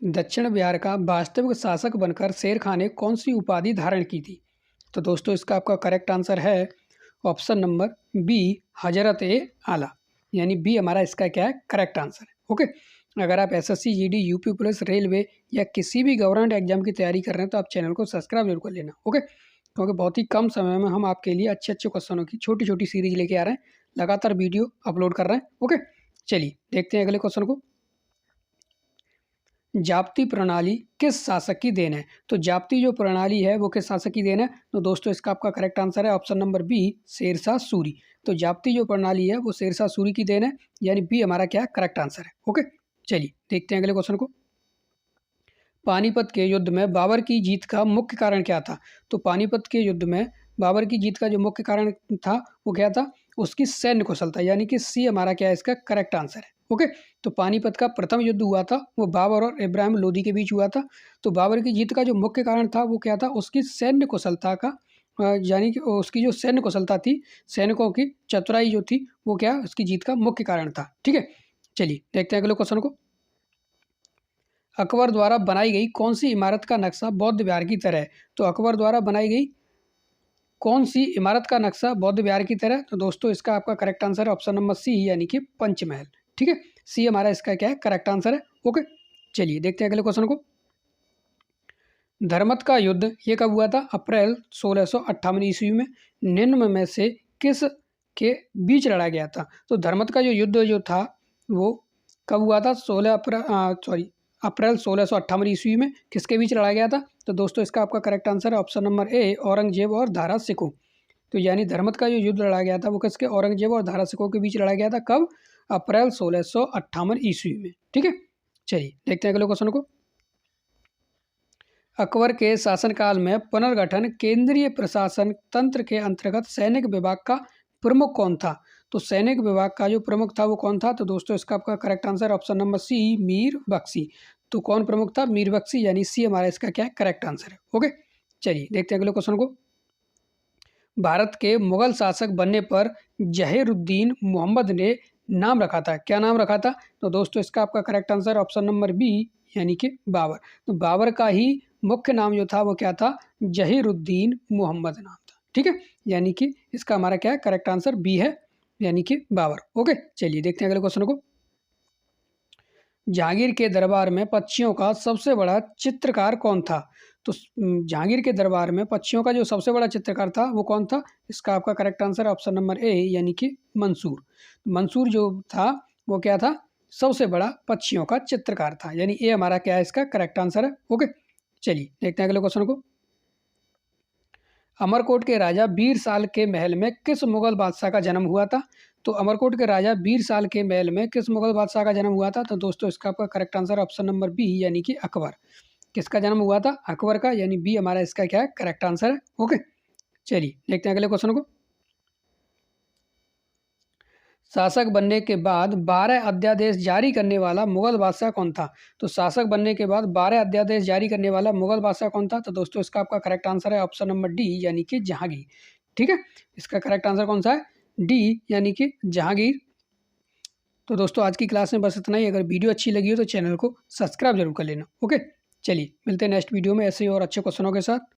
दक्षिण बिहार का वास्तविक शासक बनकर शेर खान ने कौन सी उपाधि धारण की थी? तो दोस्तों इसका आपका करेक्ट आंसर है ऑप्शन नंबर बी, हजरत ए आला। यानी बी हमारा इसका क्या है करेक्ट आंसर है। ओके, अगर आप SSC, GD, UP police, railway या किसी भी गवर्नमेंट एग्जाम की तैयारी कर रहे हैं तो आप चैनल को सब्सक्राइब जरूर कर लेना। ओके, क्योंकि बहुत ही कम समय में हम आपके लिए अच्छे अच्छे क्वेश्चनों की छोटी छोटी सीरीज लेके आ रहे हैं, लगातार वीडियो अपलोड कर रहे हैं। ओके, चलिए देखते हैं अगले क्वेश्चन को। जाप्ती प्रणाली किस शासक की देन है? तो जाप्ती जो प्रणाली है वो किस शासक की देन है? तो दोस्तों इसका आपका करेक्ट आंसर है option number B, Shershah Suri. तो जाप्ती जो प्रणाली है वो शेरशाह सूरी की देन है, यानी बी हमारा क्या है करेक्ट आंसर है। ओके, चलिए देखते हैं अगले क्वेश्चन को। पानीपत के युद्ध में बाबर की जीत का मुख्य कारण क्या था? तो पानीपत के युद्ध में बाबर की जीत का जो मुख्य कारण था वो क्या था? उसकी सैन्य कुशलता, यानी कि सी हमारा क्या है इसका करेक्ट आंसर है। ओके, तो पानीपत का प्रथम युद्ध हुआ था वो बाबर और इब्राहिम लोदी के बीच हुआ था। तो बाबर की जीत का जो मुख्य कारण था वो क्या था? उसकी सैन्य कुशलता का, यानी कि उसकी जो सैन्य कुशलता थी, सैनिकों की चतुराई जो थी वो क्या उसकी जीत का मुख्य कारण था। ठीक है, चलिए देखते हैं अगले क्वेश्चन को। अकबर द्वारा बनाई गई कौन सी इमारत का नक्शा बौद्ध विहार की तरह है? तो अकबर द्वारा बनाई गई कौन सी इमारत का नक्शा बौद्ध विहार की तरह? तो दोस्तों इसका आपका करेक्ट आंसर है ऑप्शन नंबर सी, यानी कि पंचमहल। ठीक है, सी हमारा इसका क्या है करेक्ट आंसर है। ओके, चलिए देखते हैं अगले क्वेश्चन को। धर्मत का युद्ध ये कब हुआ था? अप्रैल 1658 ईस्वी में निम्न में से किस के बीच लड़ा गया था? तो धर्मत का जो युद्ध जो था वो कब हुआ था? अप्रैल 1658 ईस्वी में किसके बीच लड़ा गया था? तो दोस्तों इसका आपका करेक्ट आंसर है ऑप्शन नंबर ए, औरंगजेब और धारा सिखों। तो यानी धर्मत का जो युद्ध लड़ा गया था वो किसके? औरंगजेब और धारा सिखों के बीच लड़ा गया था। कब? अप्रैल 1658 ईस्वी में। ठीक है, चलिए देखते हैं अगले क्वेश्चन को। अकबर के शासनकाल में पुनर्गठन केंद्रीय प्रशासन तंत्र के अंतर्गत सैनिक विभाग का प्रमुख कौन था? तो सैनिक विभाग का जो प्रमुख था वो कौन था? तो दोस्तों इसका आपका correct answer option number C, Mir Bakhshi. तो कौन प्रमुख था? मीर बख्शी, यानी सी हमारा इसका क्या है करेक्ट आंसर है। ओके, चलिए देखते हैं अगले क्वेश्चन को। भारत के मुगल शासक बनने पर जहीरुद्दीन मोहम्मद ने नाम रखा था, क्या नाम रखा था? तो दोस्तों इसका आपका correct answer option number B, यानी कि बाबर। तो बाबर का ही मुख्य नाम जो था वो क्या था? जहीरुद्दीन मोहम्मद नाम था। ठीक है, यानी कि इसका हमारा क्या है करेक्ट आंसर बी है, यानी कि बाबर। ओके, चलिए देखते हैं अगले क्वेश्चन को। जहांगीर के दरबार में पक्षियों का सबसे बड़ा चित्रकार कौन था? तो जहांगीर के दरबार में पक्षियों का जो सबसे बड़ा चित्रकार था वो कौन था? इसका आपका correct answer option number A, यानी कि मंसूर। मंसूर जो था वो क्या था? सबसे बड़ा पक्षियों का चित्रकार था, यानी ए हमारा क्या है इसका करेक्ट आंसर है। ओके, चलिए देखते हैं अगले क्वेश्चन को। अमरकोट के राजा बीरसाल के महल में किस मुगल बादशाह का जन्म हुआ था? तो अमरकोट के राजा बीरसाल के महल में किस मुगल बादशाह का जन्म हुआ था? तो दोस्तों इसका आपका correct answer option number B, यानी कि अकबर। किसका जन्म हुआ था? अकबर का, यानी बी हमारा इसका क्या है करेक्ट आंसर है। ओके, चलिए देखते हैं अगले क्वेश्चन को। शासक बनने के बाद 12 अध्यादेश जारी करने वाला मुगल बादशाह कौन था? तो शासक बनने के बाद 12 अध्यादेश जारी करने वाला मुगल बादशाह कौन था? तो दोस्तों इसका आपका करेक्ट आंसर है ऑप्शन नंबर डी, यानी कि जहांगीर। ठीक है, इसका करेक्ट आंसर कौन सा है? डी, यानी कि जहांगीर। तो दोस्तों आज की क्लास में बस इतना ही। अगर वीडियो अच्छी लगी हो तो चैनल को सब्सक्राइब जरूर कर लेना। ओके, चलिए मिलते हैं नेक्स्ट वीडियो में ऐसे ही और अच्छे क्वेश्चनों के साथ।